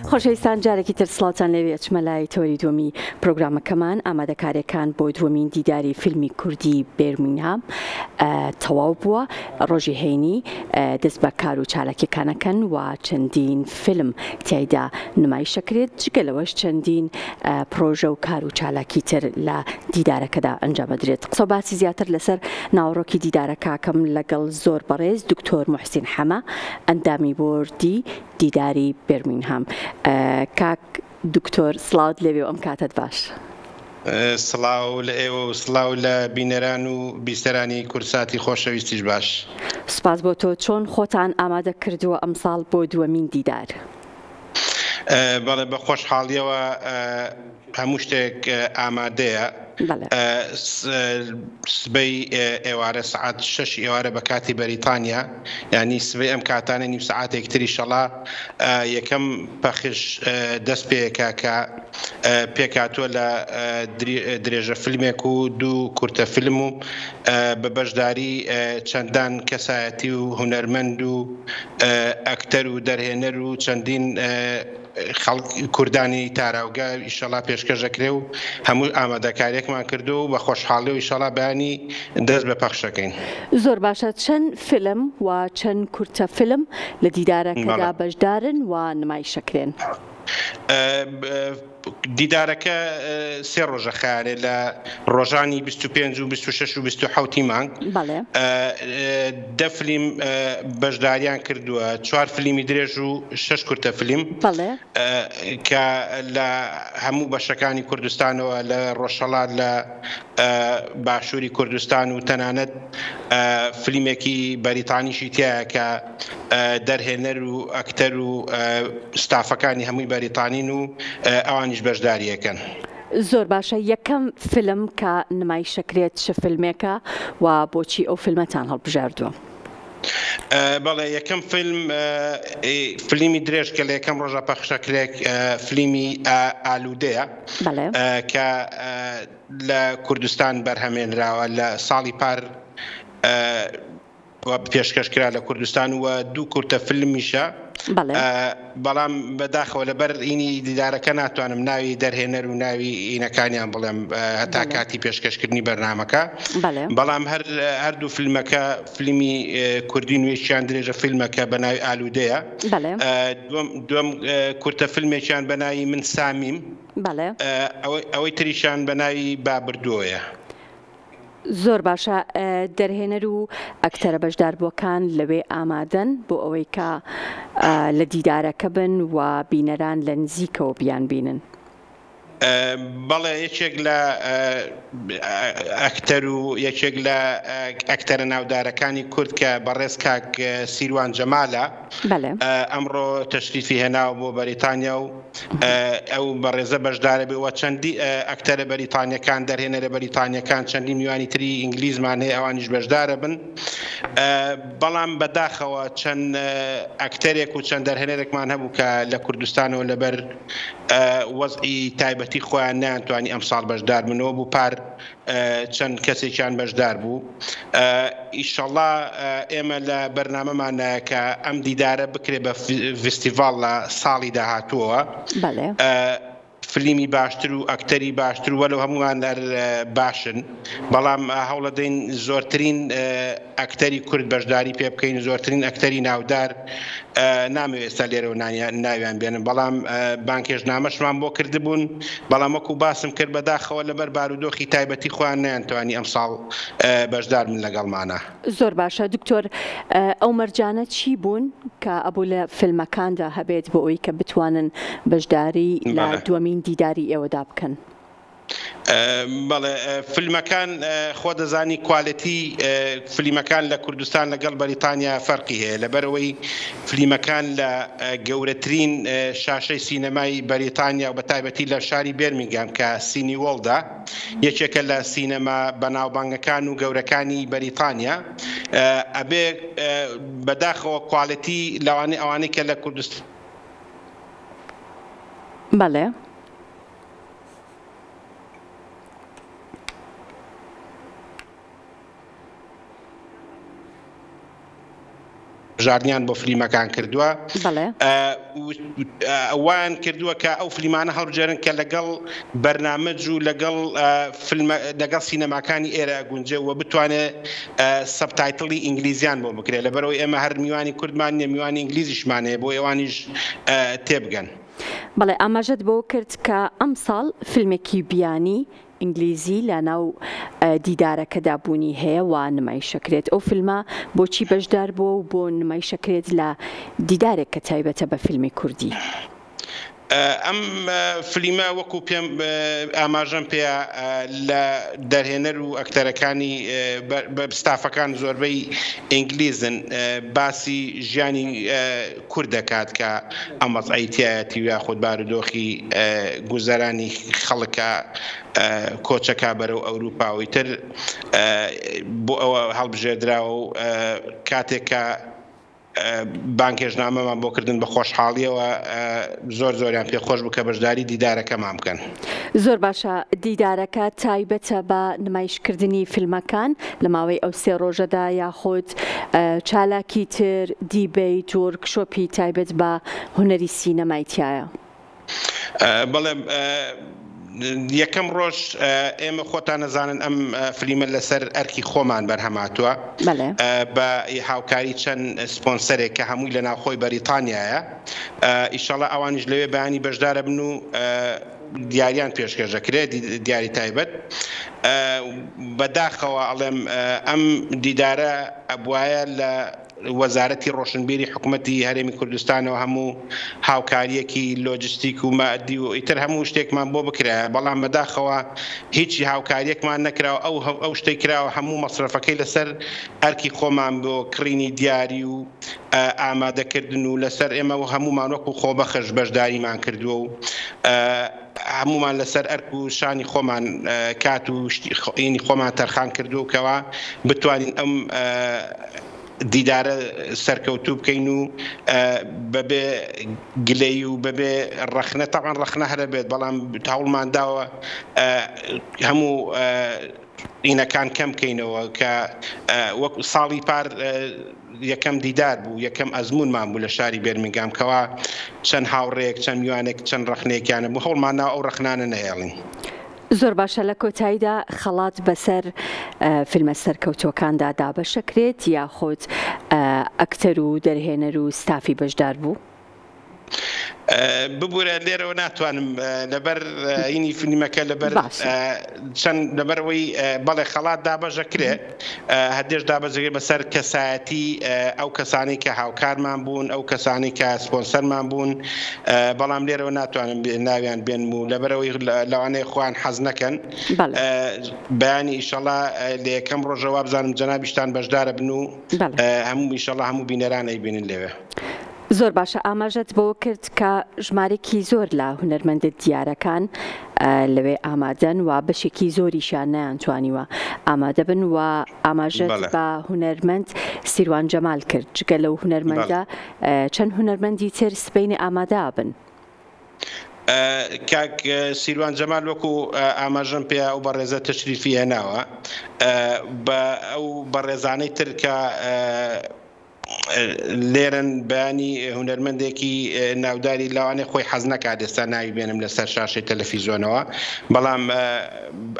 خۆشەویستان جارێکی تر سڵاتان لەوێ ئەچمە لای تۆری دووەمی پرۆگرامەکەمان ئامادەکاریەکان بۆ دووەمین دیداری فیلمی کوردی بێرمینگهام تەواو بووە. ڕۆژی هەینی دەست بە کار و چالاکیەکانەکەن و چەندین فیلم تیایدا نمایشەکرێت، جگەلەوەش چەندین پرۆژە و کار و چالاکی تر لە دیدارەکەدا ئەنجامەدرێت. قسە باسی زیاتر لەسەر ناوەڕۆکی دیدارەکەکەم لەگەڵ زۆر بەڕێز دکتۆر موحسین حەمە، ئەندامی بۆردی دیداری بێرمینگهام. کاک دکتۆر سڵاوت لەوێ و ئەم کاتت باش. سڵاو لە ئێوە و سڵاو لە بینەران و بیستەرانی کورساتی خۆشەویستیش باش. سپاس بۆ تۆ. چۆن خۆتان ئامادە کردووە ئەمساڵ بۆ دووەمین دیدار؟ بەڵێ بە خۆشحاڵیەوە هەموو شتێک ئامادەیە. سبەی ئێوارە سعات 6 ئێوارە بە کاتی بەریتانیا، ینی سبەی ئەم کاتانە نیم سعاتێک تری شەڵا یەکەم پەخش دەست پێکە کە پێکاتووە لە درێژە فیلمێک و دوو کورتە فیلم و بە بەشداری چەندان کەسایەتی و هونەرمەند و ئەکتەر و دەرهێنەر و چەندین کوردانی تاراوگە ئیشەڵا پێشکەشەکرێ و هەموو ئامادەکاریەکمان کردو و بە خۆشحاڵی و ئیشەڵا بەیانی دەست بە پەخشەکەین. زۆر باشە. چەند فیلم و چەند کورتە فیلم لە دیدارەکەدا بەشدارن و نمایشەکرێن؟ دیدارەکە سێ ڕۆژە خارێ لە ڕۆژانی 25 و 26 و 27 مانگ. دە فیلم بەشداریان کردووە، 4 فیلمی درێژ و 6 کورتە فیلم کە لە هەموو بەشەکانی کوردستانەوە، لە ڕۆژهەڵات لە باشووری کوردستان و تەنانەت فیلمێکی بەریتانیشی تایە کە دەرهێنەر و ئەکتەر و ستافەکانی هەمووی بەریتانین و ئەوانیش بەشداریەکەن. زۆر باشە. یەکەم فیلم کە نمایشەکرێت چه فیلمێکە و بۆچی ئەو فیلمەتان هەڵبژاردووە؟ بەڵێ یەکەم فیلمی درێژ کە لە یەکەم ڕۆژە پەخشەکرێک فیلمی ئالوودەیە کە لە کوردستان بەرهەمێنراوە لە ساڵی پار پێشکەشکرا لە کوردستان و دوو کورتە فیلمیشە. بەڵام بەداخەوە لەبەر ئینی دیدارەکە ناتوانم ناوی دەرهێنەر و ناوی ئینەکانیان بڵێم هەتا کاتی پێشکەشکردنی بەرنامەکە. بەڵام هەردوو فیلمەکە فیلمی کوردی نوێشیان درێژە فیلمەکە بە ناوی ئالوودەیە. دووەم کورتە فیلمێکیان بە ناوی من سامیم، ئەوەی تریشان بە ناوی بابردوویە. زۆر باشە. دەرهێنەر و ئەکتەرە بەشداربووەکان لەوێ ئامادەن بۆ ئەوەی کە لە دیدارەکە بن و بینەران لە نزیکەوە بیان بینن؟ بەڵێ یەکێک لە ئەکتەر و یەکێک لە ئەکتەرە ناودارەکانی کورد کە بەڕێز کاک سیروان جەمالە ئەمڕۆ تەشریفی هێناوە بۆ بەریتانیا و ئەو بەڕێزە بەشدارە بێەوە چەندی ئەکتەرە بەریتانیەکان دەرهێنەرە بەریتانیەکان چەندی میوانی تری ئینگلیزمان هەیە، ئەوانیش بەشدارە بن. بەڵام بەداخەوە چەند ئەکتەرێک و چەند دەرهێنەرێکمان هەبوو کە لە کوردستانەوە لەبەر وەزعی تایبەتی خۆیان نەیانتوانی ئەمساڵ بەشدار بنەوە بوو، پار چەند کەسێکیان بەشدار بوو. ئیشەڵا ئێمە لە بەرنامەمانە کە ئەم دیدارە بکرێ بە فستیڤاڵ لە ساڵی داهاتووەوە، فیلمی باشتر و ئەکتەری باشتر وەلو هەمووان باشن، بەڵام هەوڵە دەین زۆرترین ئەکتەری کورد بەشداری پێ بکەین، زۆرترین ئەکتەری ناودار نامەوێت ئێستا لێرەوە ناویان بێنن، بەڵام بانکێژنامەشمان بۆ کردبوون، بەڵام وەکو باسم کرد بەداخەوە لەبەر بارودۆخی تایبەتی خۆیان نەیانتوانی ئەمساڵ بەشدار من لەگەڵمانە. زۆر باشە. دکتۆر، ئەو مەرجانە چی بوون کە ئەبوو لە فیلمەکاندا هەبێت بۆ ئەوی کە بتوانن بەشداری لە دووەمین دیداری ئێوەدا بکەن؟ بەڵێ فیلمەکان خۆ دەزانی کوالەتی فیلمەکان لە کوردستان لەگەڵ بەریتانیا فەرقی هەیە، لەبەرەوەی فیلمەکان لە گەورەترین شاشەی سینەمای بەریتانیا و بە تایبەتی لە شاری بێرمینگهام کە سینی وۆڵدا یەکێکە لە سینەما بەناوبانگەکان و گەورەکانی بەریتانیا، ئەبێ بەداخەوە کوالەتی ئەوانەی کە لە کوردستان. بەڵێ. ژاردنیان بۆ فلیمەکان کردووە ئەوان کردووە کە ئەو فلیمانە هەڵبژێرن کە لەگەڵ بەرنامەج و لەگەڵ سینەماکانی ئێرە گونجێەوە بتوانێت سەبتایتڵی ئینگلیزیان بۆ بکرێت لەبەرەوەی ئێمە هەر میوانی کوردمان نیە میوانی ئینگلیزیشمانەیە بۆ ئێوانیش تێبگەن. بەڵێ ئاماژەت بۆ کرد کە ئەم ساڵ فیلمێکی بیانی ئینگلیزی لە ناو دیدارەکەدا بوونی هەیە و نمایشەکرێت. ئەو فیلمە بۆچی بەشدار بووە و بۆ نمایشەکرێت لە دیدارێک کە تایبەتە بە فیلمی کوردی؟ ئەم فلیمە وەکو پێم ئاماژەم پێە لە دەرهێنەر و ئەکتەرەکانی ستافەکان زۆربەی ئینگلیزن باسی ژیانی کورد دەکات کە ئەم وەزعیتایەتی و یاخود بارودۆخی گوزەرانی خەڵکە کۆچەکە بەرەو ئەوروپاوی تر بۆ ئەوە هەڵبژێردراوە و کاتێکە بانکێژنامەمان بۆکردن بە خۆشحاڵیەوە زۆریان پێخۆش بوو کە بەشداری دیدارەکەمان بکەن. زۆر باشە. دیدارەکە تایبەتە بە نمایشکردنی فیلمەکان لە ماوەی ئەو 3 ڕۆژەدا یاخود چالاکی تر دیبیت و ورکشۆپی تایبەت بە هونەری سینەمایتیایە؟ بەڵێ یەکەم ڕۆژ ئێمە خۆتان نەزانن ئەم فلیمە لەسەر ئەرکی خۆمان بەرهەماتووە بە هاوکاری چەند سپۆنسەرێک کە هەمووی لە ناوخۆی بەریتانیایە. ئیشەڵە ئەوانیش لەوێ بەیانی بەشدارە بن و دیاریان پێشکەشەکرێت دیاری تایبەت. بەداخەوە ئەڵێم ئەم دیدارە ئەبوایە لە وەزارەتی ڕۆشنبیری حکوومەتی هەرێمی کوردستانەوە هەموو هاوکاریەکی لۆجستیک و مادی و ئیتر هەموو شتێکمان بۆ بکرایە، بەڵام بەداخەوە هیچی هاوکاریەکمان نەکراوە. ئەو شتێک کراوە هەموو مەصرفەکەی لەسەر ئەرکی خۆمان بۆ کڕینی دیاری و ئامادەکردن و لەسەر ئێمە هەمومان وەکو خۆبەخش بەشداریمان کردووە و هەمومان لەسەر ئەرک و شانی خۆمان کات و شتینی خۆمان تەرخان کردووکەوە بتوانین ئەم دیدارە سەرکەوتوو بکەین و بەبێ گلەی و بەبێ ڕەخنە تاوان ڕەخنە هەرە بێت، بەڵام هەوڵمان داوە هەموو ئینەکان کەم بکەینەوە کە وەکو ساڵی پار یەکەم دیدار بوو، یەکەم ئەزمونمان بوو لە شاری بێرمینگام کەوا چەند هاوڕێک چەند میوانێک چەند ڕەخنەیەکیانە بوو، هەوڵمانەوە ئەو ڕەخنانە نەهێڵین. زۆر باشە. لە کۆتاییدا خەڵات بەسەر فیلمە سەرکەوتوەکاندا دابەشەکرێت یاخود ئەکتەر و دەرهێنەر و ستافی بەشدار بوو؟ ببوورە لێرەوە ناتوانم لەبەر ئینی فیلمەکە لەبەر چەند لەبەرەوەی بەڵێ خەڵات دابەژەکرێت هەردێش دابەزەکرێت بەسەر کەسایەتی ئەو کەسانی کە هاوکارمان بوون، ئەو کەسانی کە سپۆنسەرمان بوون، بەڵام لێرەوە ناتوانم ناویان بێنم و لەبەرەوەی لەوانەیە خۆیان حەز نەکەن. بەیانی ئیشەڵا لە یەکەم ڕۆژەوە بزانم جەنابیشتان بەشدارە بن و هەموو ئیشەڵا هەموو بینەرانەی بینن لێوێ. زۆر باشە. ئاماژەت بۆ کرد کە ژمارێکی زۆر لە هونەرمەندە دیارەکان لەوێ ئامادەن و بەشێکی زۆریشان نەیانتوانیوە ئامادە بن و ئاماژەت بە هونەرمەند سیروان جەمال کرد. جگە لەو هونەرمەندە چەند هونەرمەندی تر سبەینی ئامادە بن؟ کاک سیروان جەمال وەکو ئاماژەم پێ ئەو بەڕێزە تەشریفی هێناوە بە ئەو بەڕێزانەی تر کە لێرن بەیانی هونەرمەندێکی ناوداری لەوانێ خۆی حەز نەکات ئێستا ناوی بێنم لەسەر شاشەی تەلەڤیزیۆنەوە، بەڵام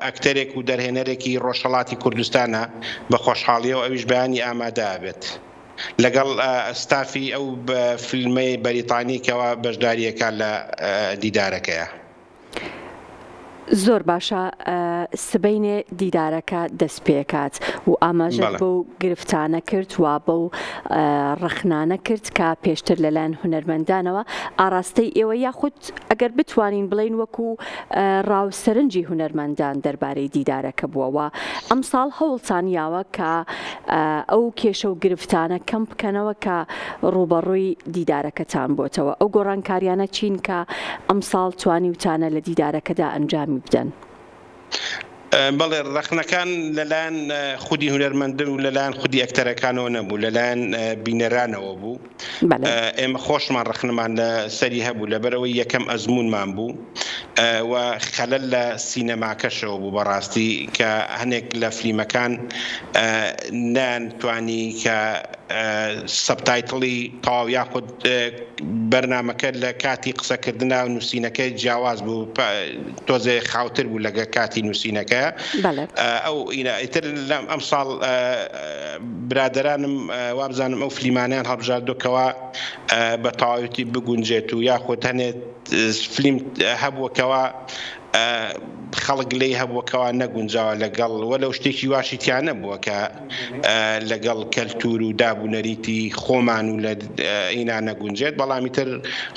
ئەکتەرێک و دەرهێنەرێکی ڕۆژهەڵاتی کوردستانە بە خۆشحاڵیەوە ئەویش بەیانی ئامادە بێت لەگەڵ ستافی ئەو فیلمەی بەریتانیکەوە بەشداریەکە لە دیدارەکەیە. زۆر باشە. سبەینێ دیدارەکە دەست پێکات و ئاماژەت بەو گرفتانە کرد و بەو ڕەخنانە کرد کە پێشتر لەلایەن هونەرمەندانەوە ئاراستەی ئێوە یاخود ئەگەر بتوانین بڵین وەکو ڕاوسەرنجی هونەرمەندان دەربارەی دیدارەکە بووەوە، ئەم ساڵ هەوڵتانیاوە کە ئەو کێشە و گرفتانە کەم بکەنەوە کە ڕوبەڕووی دیدارەکەتان بۆتەوە. ئەو گۆڕانکاریانە چین کە ئەم ساڵ توانی وتانە لە دیدارەکەدا ئەنجامی بدەن؟ بەڵێ ڕەخنەکان لەلایەن خودی هونەرمەندە و لەلایەن خودی ئەکتەرەکانەوە نەبوو، لەلایەن بینەرانەوە بوو. ئێمە خۆشمان ڕەخنەمان لە سەری هەبوو لەبەرەوەی یەکەم ئەزمونمان بوو و خەلەل لە سینەماکەشەوە بوو بەڕاستی کە هەنێک لە فیلمەکان نانتوانی کە سبتایتڵی تەواو یاخود بەرنامەکە لە کاتی قسەکردنا و نووسینەکەی جیاواز بوو تۆزێ خاوتر بوو لەگە کاتی نووسینەکە ئەو ئیتر ئەم ساڵ برادرانم وابزانم ئەو فلیمانیان هەڵبژاردوکەوە بە تەواوەتی بگونجێت و یاخود هەنێت فلیم هەبووەکەوە خەڵک لێی هەبووەکەوە نەگونجاوە لەگەڵ وەلەو شتێکی واشی تیان نەبووە کە لەگەڵ کەلتور و دابوونەریتی خۆمان و لە ئینا نەگونجێت بەڵامی تر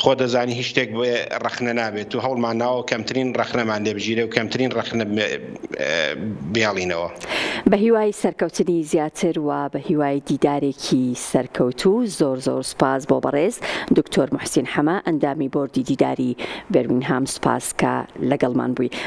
خۆ دەزانی هیچ شتێک بۆ ڕەخنە نابێت و هەوڵمان ناوە کەمترین ڕەخنەمان لێبژیرێ و کەمترین ڕەخنە بیاڵینەوە بە هیوای سەرکەوتنی زیاتر و بە هیوای دیدارێکی سەرکەوتوو زۆر سوپاس بۆ بەڕێز دکتۆر موحسین حەمە ئەندامی بۆردی دیداری بەرمینگهام سوپاس کە لەگەڵمان بووی